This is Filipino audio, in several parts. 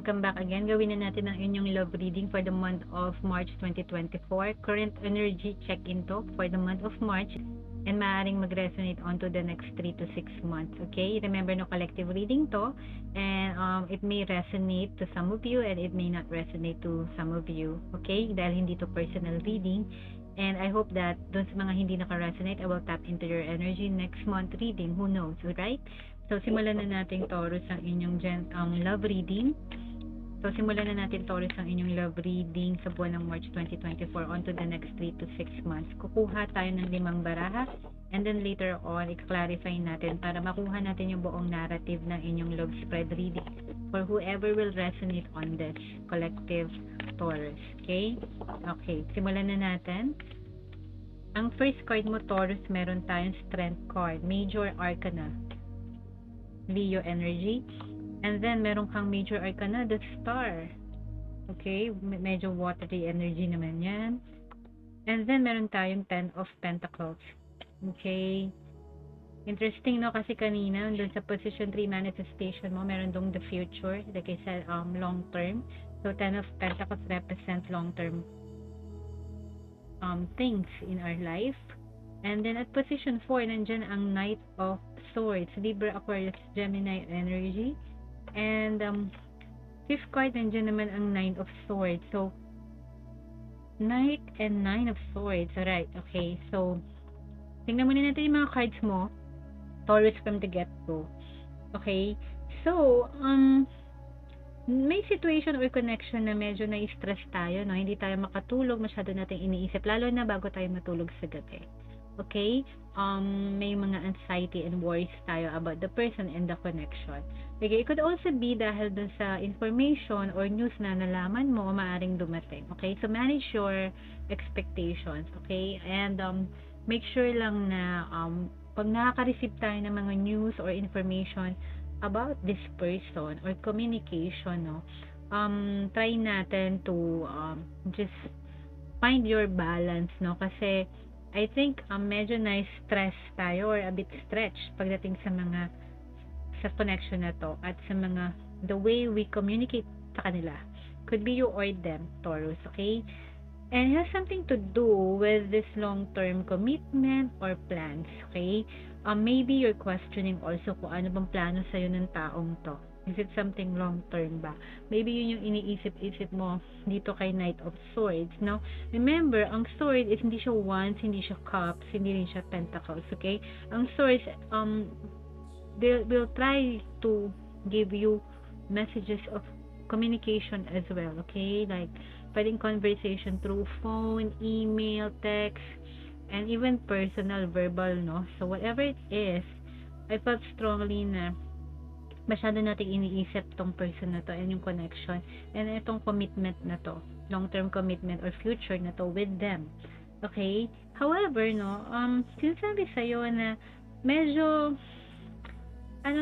welcome back again. Gawin na natin ang inyong love reading for the month of March 2024. Current energy check-in to for the month of March and maaaring mag-resonate on to the next 3 to 6 months. Okay? Remember, no collective reading to, and it may resonate to some of you and it may not resonate to some of you. Okay? Dahil hindi to personal reading. And I hope that dun sa mga hindi naka-resonate, I will tap into your energy next month reading. Who knows, right? So, simulan na natin, Taurus, ang inyong love reading. So, simulan na natin, Taurus, ang inyong love reading sa buwan ng March 2024 on to the next 3 to 6 months. Kukuha tayo ng 5 baraha and then later on, i-clarify natin para makuha natin yung buong narrative ng inyong love spread reading for whoever will resonate on this collective Taurus. Okay? Okay, simulan na natin. Ang first card mo, Taurus, meron tayong Strength card, Major Arcana, Leo energy. And then, meron kang Major Arcana, the Star. Okay? Medyo watery energy naman yan. And then, meron tayong 10 of Pentacles. Okay? Interesting, no? Kasi kanina, dun sa position 3 manifestation mo, meron dong the future. Like I said, long term. So, 10 of Pentacles represent long term things in our life. And then, at position 4, nandyan ang Knight of Swords, Libra, Aquarius, Gemini energy. And fifth card, nandiyan naman ang 9 of Swords. So, Knight and 9 of Swords. Alright, okay. So, tingnan muna natin yung mga cards mo, Taurus, from the get-go. Okay? So, may situation or connection na medyo na-stress tayo, no? Hindi tayo makatulog, masyado natin iniisip, lalo na bago tayo matulog sa gabi. Okay? May mga anxiety and worries tayo about the person and the connection. Okay, it could also be dahil dun sa information or news na nalaman mo, maaring dumating. Okay, so manage your expectations. Okay, and make sure lang na pag nakaka-receive tayo ng mga news or information about this person or communication, no, try natin to just find your balance, no, kasi I think medyo na-stress tayo or a bit stretched pagdating sa mga sa connection na to at sa mga the way we communicate sa kanila. Could be you or them, Taurus, okay? And it has something to do with this long-term commitment or plans, okay? Maybe you're questioning also kung ano bang plano sa'yo ng taong to. Is it something long-term ba? Maybe yun yung iniisip-isip mo dito kay Knight of Swords, no? Remember, ang sword is hindi siya wands, hindi siya cups, hindi rin siya pentacles, okay? Ang swords, they will try to give you messages of communication as well, okay? Like, pwedeng conversation through phone, email, text, and even personal, verbal, no? So, whatever it is, I felt strongly na masyado nating iniisip tong person na to and yung connection and itong commitment na to, long-term commitment or future na to with them. Okay? However, no, sinasabi sa'yo na medyo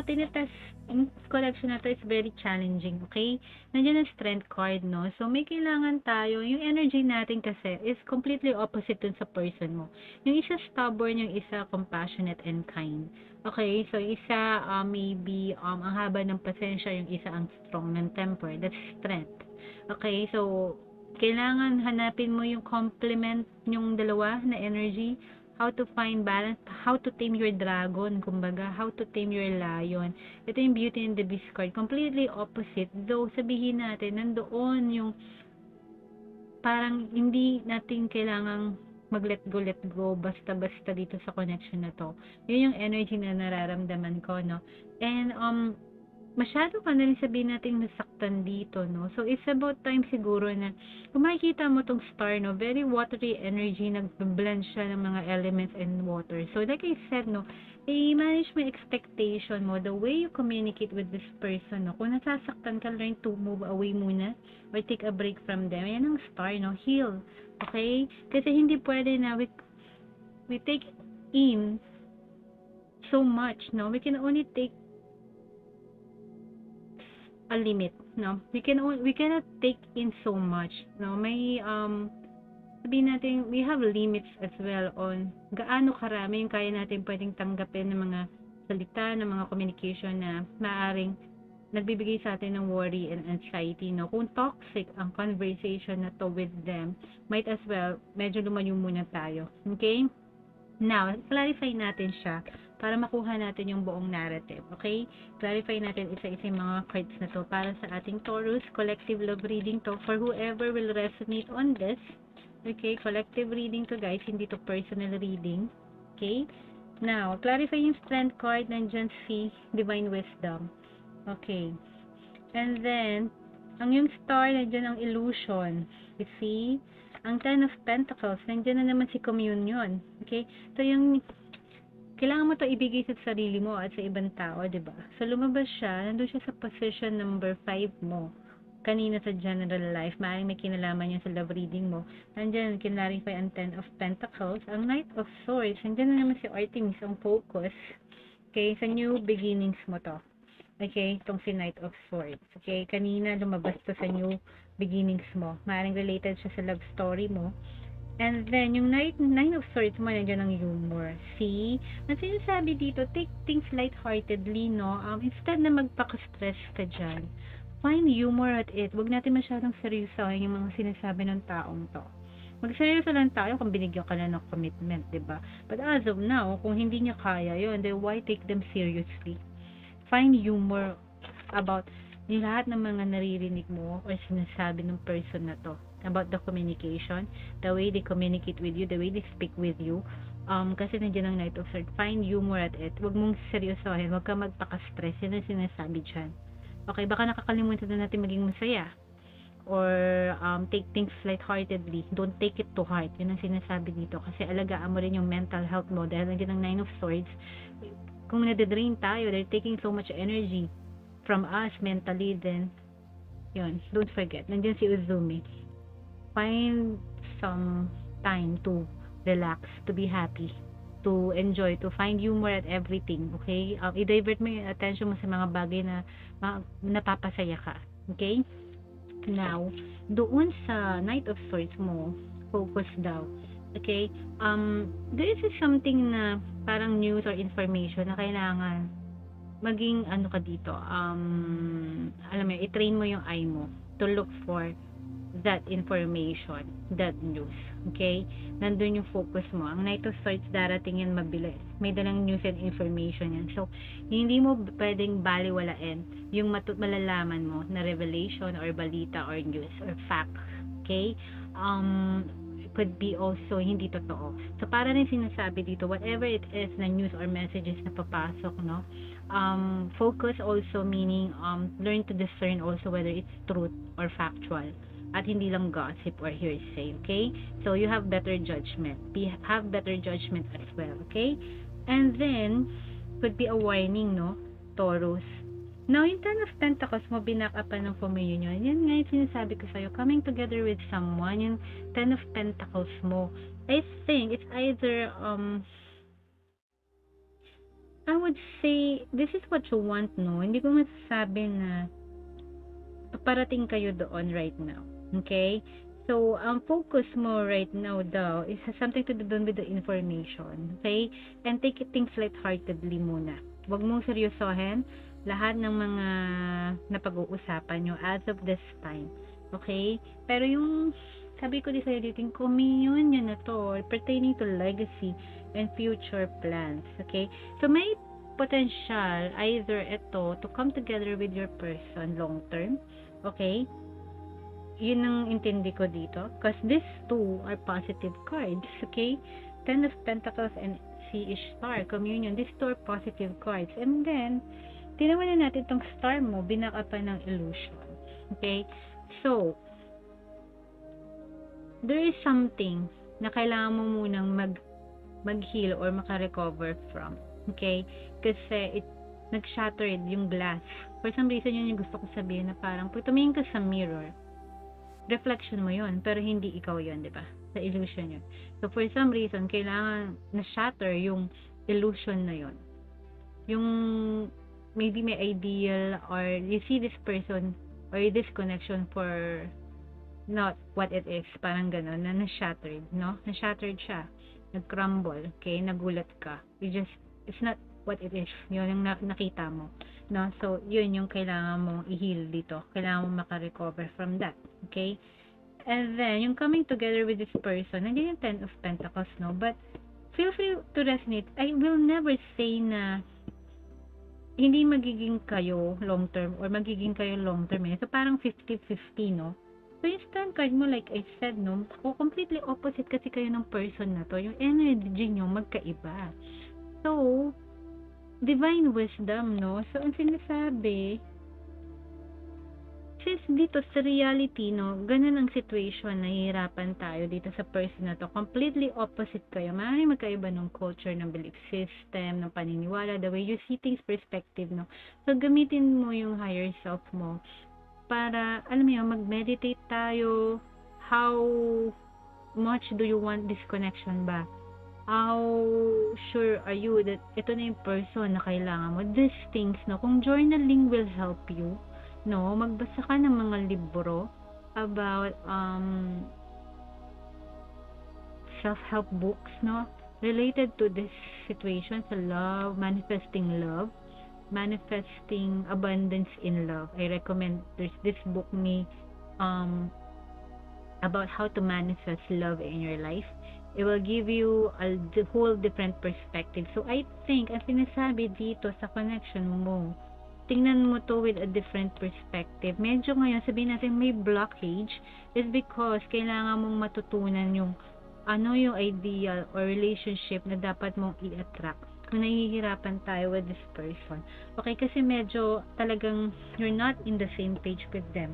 tinitest yung connection na to is very challenging, okay? Nandiyan ang strength card, no? So, may kailangan tayo, yung energy natin kasi is completely opposite dun sa person mo. Yung isa stubborn, yung isa compassionate and kind. Okay? So, isa maybe ang haba ng pasensya, yung isa ang strong ng temper. That's strength. Okay? So, kailangan hanapin mo yung complement yung dalawa na energy. How to find balance, how to tame your dragon, kumbaga, how to tame your lion. Ito yung Beauty and the Beast card. Completely opposite. Though, sabihin natin, nandoon yung parang hindi natin kailangang mag-let go, basta-basta dito sa connection na to. Yun yung energy na nararamdaman ko, no? And, masyado ka na rin sabihin natin nasaktan dito, no? So, it's about time siguro na kung makikita mo tong star, no? Very watery energy, nag-blend siya ng mga elements and water. So, like I said, no? I-manage mo expectation mo, the way you communicate with this person, no? Kung nasasaktan ka, learn to move away muna or take a break from them. Yan ang star, no? Heal. Okay? Kasi hindi pwede na we take in so much, no? We can only take a limit, no? We cannot take in so much, no? May sabihin natin, we have limits as well on gaano karami yung kaya natin pwedeng tanggapin ng mga salita, ng mga communication na maaring nagbibigay sa atin ng worry and anxiety, no? Kung toxic ang conversation na to with them, might as well, medyo lumayo muna tayo. Okay? Now, clarify natin siya para makuha natin yung buong narrative. Okay? Clarify natin isa-isa yung mga cards na to para sa ating Taurus. Collective love reading to for whoever will resonate on this. Okay? Collective reading to, guys. Hindi to personal reading. Okay? Now, clarify yung strength card. Nandyan si Divine Wisdom. Okay. And then, ang yung star, nandyan ang illusion. You see? Ang Ten of Pentacles, nandyan na naman si communion. Okay? So, yung kailangan mo to ibigay sa sarili mo at sa ibang tao, diba? So, lumabas siya, nandun siya sa position number 5 mo. Kanina sa general life, maaaring may kinalaman yun sa love reading mo. Nandyan, kinlarify ang Ten of Pentacles. Ang Knight of Swords, nandyan na naman si Artemis, ang focus. Okay? Sa new beginnings mo to. Okay, itong si Knight of Swords. Okay, kanina lumabas to sa new beginnings mo. Maaaring related siya sa love story mo. And then, yung Nine of Swords mo, nandiyan ang humor. See? Ang sinasabi dito, take things lightheartedly, no? Instead na magpaka-stress ka dyan, find humor at it. Huwag natin masyadong seryosohin yung mga sinasabi ng taong to. Magseryoso lang tayo kung binigyan ka na ng commitment, diba? But as of now, kung hindi niya kaya yun, then why take them seriously? Find humor about yung lahat ng mga naririnig mo or sinasabi ng person na to about the communication, the way they communicate with you, the way they speak with you. Kasi nandiyan ang Knight of Swords. Find humor at it. Huwag mong seryosohin. Huwag ka magpaka-stress. Yun ang sinasabi dyan. Okay, baka nakakalimutan na natin maging masaya. Or take things lightheartedly. Don't take it to heart. Yun ang sinasabi dito. Kasi alagaan mo rin yung mental health mo. Dahil nandiyan ang Nine of Swords. Kung nade-drain tayo, they're taking so much energy from us mentally, then yun, don't forget, nandiyan si Uzumi. Find some time to relax, to be happy, to enjoy, to find humor at everything, okay? I-divert mo yung attention mo sa mga bagay na napapasaya ka, okay? Now, doon sa Knight of Swords mo, focus daw. Okay? There is something na parang news or information na kailangan maging ano ka dito. Alam mo, i-train mo yung eye mo to look for that information, that news. Okay? Nandun yung focus mo. Ang Knight of Swords darating yan mabilis. May dalang news and information yan. So, hindi mo pwedeng baliwalain yung malalaman mo na revelation or balita or news or fact. Okay? Could be also hindi totoo. So, para rin sinasabi dito, whatever it is na news or messages na papasok, no? Focus also meaning, learn to discern also whether it's truth or factual. At hindi lang gossip or hearsay, okay? So, you have better judgment. Have better judgment as well, okay? And then, could be a warning, no? Taurus. Now, yung Ten of Pentacles mo, binak-upan ng communion. Yan nga yung sinasabi ko sa'yo. Coming together with someone, yung Ten of Pentacles mo. I think it's either, I would say, this is what you want, no? Hindi ko masasabi na paparating kayo doon right now. Okay? So, ang focus mo right now daw is something to do with the information. Okay? And take things lightheartedly muna. Huwag mong seryosohin lahat ng mga napag-uusapan nyo as of this time. Okay? Pero yung sabi ko dito yung communion na to pertaining to legacy and future plans. Okay? So, may potential either ito to come together with your person long term. Okay? Yun ang intindi ko dito. Because these two are positive cards. Okay? Ten of Pentacles and Sea Star, communion. These two are positive cards. And then, tinawan na natin itong star mo, binakapan ng illusion. Okay? So, there is something na kailangan mo munang mag-heal or maka-recover from. Okay? Kasi nag-shattered yung glass. For some reason, yun yung gusto ko sabihin na parang pag tumingin ka sa mirror, reflection mo yun, pero hindi ikaw yun, di ba? Sa illusion yun. So, for some reason, kailangan na-shatter yung illusion na yun. Yung maybe may ideal or you see this person or this connection for not what it is, parang gano'n, na na-shattered, no? Na-shattered siya, nag-crumble, okay? Nagulat ka. It's not what it is. Yun yung nakita mo. No? So, yun yung kailangan mong i-heal dito. Kailangan mong makarecover from that. Okay? And then, yung coming together with this person, nandiyan yung Ten of Pentacles, no? But, feel free to resonate. I will never say na hindi magiging kayo long term or magiging kayo long term. So, parang 50-50, no? So, yung stand card mo, like I said, no? Completely opposite kasi kayo ng person na to. Yung energy nyo magkaiba. So, divine wisdom, no? So, ang sinasabi, since dito sa reality, no, ganun ang situation, nahihirapan tayo dito sa person na to. Completely opposite kayo. Maaaring magkaiba ng culture, ng belief system, ng paniniwala, the way you see things, perspective, no. So, gamitin mo yung higher self mo para, alam mo yun, mag-meditate tayo. How much do you want this connection ba? How sure are you that ito na yung person na kailangan mo? These things, no, kung journaling will help you, no, magbasa ka ng mga libro about self-help books, no, related to this situation sa love, manifesting abundance in love. I recommend, there's this book ni about how to manifest love in your life. It will give you a whole different perspective. So I think ang sinasabi dito sa connection mo, tingnan mo to with a different perspective. Medyo ngayon, sabihin natin may blockage is because kailangan mong matutunan yung ano yung ideal or relationship na dapat mong i-attract kung nahihirapan tayo with this person. Okay, kasi medyo talagang you're not in the same page with them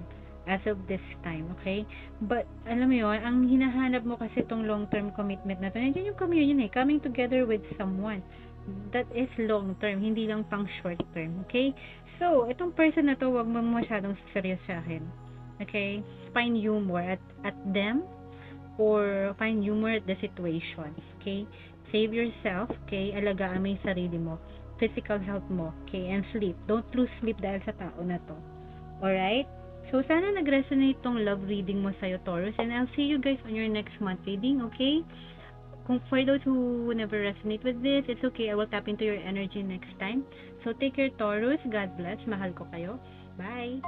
as of this time, okay? But, alam mo yun, ang hinahanap mo kasi itong long-term commitment na to, nandiyan yung communion coming together with someone that is long term, hindi lang pang short term, okay? So, itong person na to, wag mo masyadong seryosahin, okay? Find humor at them or find humor at the situation, okay? Save yourself, okay? Alagaan mo yung sarili mo, physical health mo, okay? And sleep. Don't lose sleep dahil sa tao na to. Alright? So, sana nag-resonate tong love reading mo sa'yo, Taurus, and I'll see you guys on your next month reading, okay? Kung for those who never resonate with this, it's okay. I will tap into your energy next time. So, take care, Taurus. God bless. Mahal ko kayo. Bye!